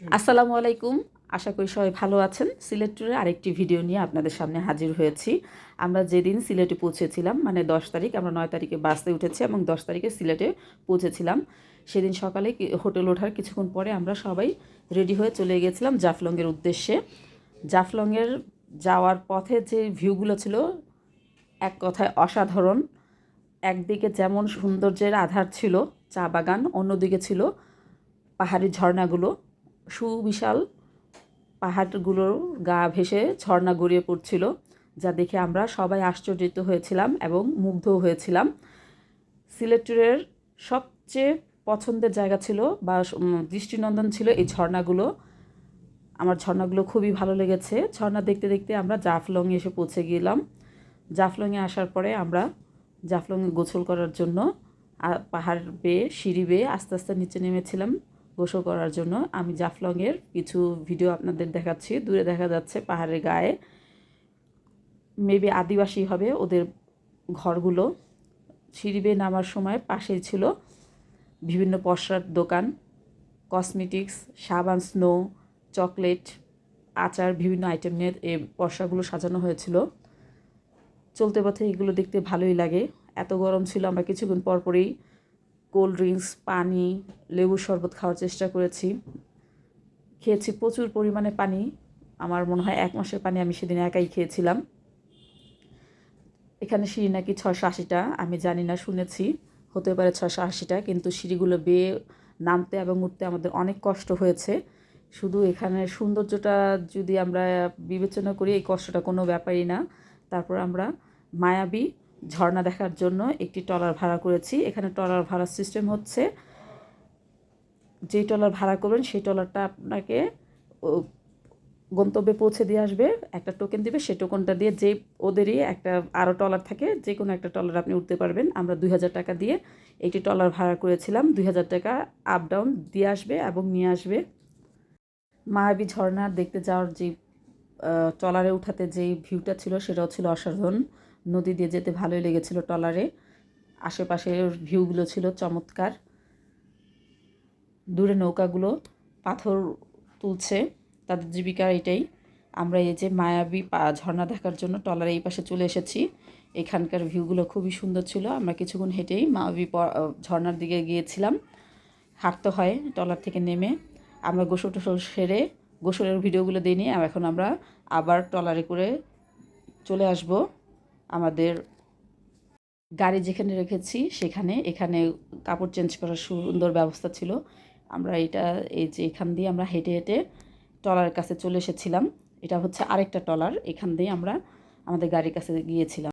আসসালামু আলাইকুম। আশা করি সবাই ভালো আছেন। সিলেট ট্যুরে আরেকটি ভিডিও নিয়ে আপনাদের সামনে হাজির হয়েছি। আমরা যেদিন সিলেটে পৌঁছেছিলাম মানে 10 তারিখ, আমরা 9 তারিখে বাসে উঠেছি এবং 10 তারিখে সিলেটে পৌঁছেছিলাম। সেদিন সকালে হোটেল ওঠার কিছুক্ষণ পরে আমরা সবাই রেডি হয়ে চলে গিয়েছিলাম জাফলংয়ের উদ্দেশ্যে। জাফলংয়ের যাওয়ার পথে যে ভিউগুলো ছিল এক কথায় অসাধারণ। একদিকে যেমন সৌন্দর্যের আধার ছিল চা বাগান, অন্যদিকে ছিল পাহাড়ি ঝর্ণাগুলো। সুবিশাল পাহাড়গুলোর গা ভেসে ঝর্ণা গড়িয়ে পড়ছিল, যা দেখে আমরা সবাই আশ্চর্যিত হয়েছিলাম এবং মুগ্ধও হয়েছিলাম। সিলেট ট্যুরের সবচেয়ে পছন্দের জায়গা ছিল বা দৃষ্টিনন্দন ছিল এই ঝর্ণাগুলো। আমার ঝর্ণাগুলো খুবই ভালো লেগেছে। ঝর্ণা দেখতে দেখতে আমরা জাফলংয়ে এসে পৌঁছে গেলাম। জাফলংয়ে আসার পরে আমরা জাফলংয়ে গোসল করার জন্য পাহাড় বেয়ে সিঁড়ি বেয়ে আস্তে আস্তে নিচে নেমেছিলাম গোসল করার জন্য। আমি জাফলংয়ের কিছু ভিডিও আপনাদের দেখাচ্ছি। দূরে দেখা যাচ্ছে পাহাড়ের গায়ে মেবি আদিবাসী হবে ওদের ঘরগুলো। সিঁড়ি বেয়ে নামার সময় পাশেই ছিল বিভিন্ন পসরার দোকান, কসমেটিক্স, সাবান, স্নো, চকলেট, আচার, বিভিন্ন আইটেম নিয়ে এই পসরাগুলো সাজানো হয়েছিল। চলতে পথে এগুলো দেখতে ভালোই লাগে। এত গরম ছিল, আমরা কিছুক্ষণ পরপরই কোল্ড ড্রিঙ্কস, পানি, লেবুর শরবত খাওয়ার চেষ্টা করেছি। খেয়েছি প্রচুর পরিমাণে পানি। আমার মনে হয় 1 মাসের পানি আমি সেদিন একাই খেয়েছিলাম। এখানে সিঁড়ি নাকি 680টা, আমি জানি না, শুনেছি হতে পারে 680টা, কিন্তু সিঁড়িগুলো বেয়ে নামতে এবং উঠতে আমাদের অনেক কষ্ট হয়েছে। শুধু এখানের সৌন্দর্যটা যদি আমরা বিবেচনা করি, এই কষ্টটা কোনো ব্যাপারই না। তারপর আমরা মায়াবী ঝর্ণা দেখার জন্য একটি ট্রলার ভাড়া করেছি। এখানে ট্রলার ভাড়ার সিস্টেম হচ্ছে, যেই ট্রলার ভাড়া করবেন সেই ট্রলারটা আপনাকে গন্তব্যে পৌঁছে দিয়ে আসবে, একটা টোকেন দিবে, সেই টোকেনটা দিয়ে যেই ওদেরই একটা আরও ট্রলার থাকে, যে কোনো একটা ট্রলার আপনি উঠতে পারবেন। আমরা 2000 টাকা দিয়ে একটি ট্রলার ভাড়া করেছিলাম। 2000 টাকা আপ ডাউন দিয়ে আসবে এবং নিয়ে আসবে। মায়াবী ঝর্ণা দেখতে যাওয়ার যে ট্রলারে উঠাতে যেই ভিউটা ছিল সেটাও ছিল অসাধারণ। নদী দিয়ে যেতে ভালোই লেগেছিল ট্রলারে। আশেপাশের ভিউগুলো ছিল চমৎকার। দূরে নৌকাগুলো পাথর তুলছে, তাদের জীবিকা এটাই। আমরা এই যে মায়াবী ঝর্ণা দেখার জন্য ট্রলারে এই পাশে চলে এসেছি। এখানকার ভিউগুলো খুবই সুন্দর ছিল। আমরা কিছুক্ষণ হেঁটেই মায়াবী ঝর্ণার দিকে গিয়েছিলাম। হাঁটতে হয় ট্রলার থেকে নেমে। আমরা গোসল টোসল সেরে গোসলের ভিডিওগুলো দিয়ে নিয়ে এখন আমরা আবার ট্রলারে করে চলে আসব আমাদের গাড়ি যেখানে রেখেছি সেখানে। এখানে কাপড় চেঞ্জ করার সুন্দর ব্যবস্থা ছিল। আমরা এই যে এখান দিয়ে আমরা হেঁটে হেঁটে ট্রলারের কাছে চলে এসেছিলাম। এটা হচ্ছে আরেকটা ট্রলার, এখান দিয়ে আমরা আমাদের গাড়ির কাছে গিয়েছিলাম।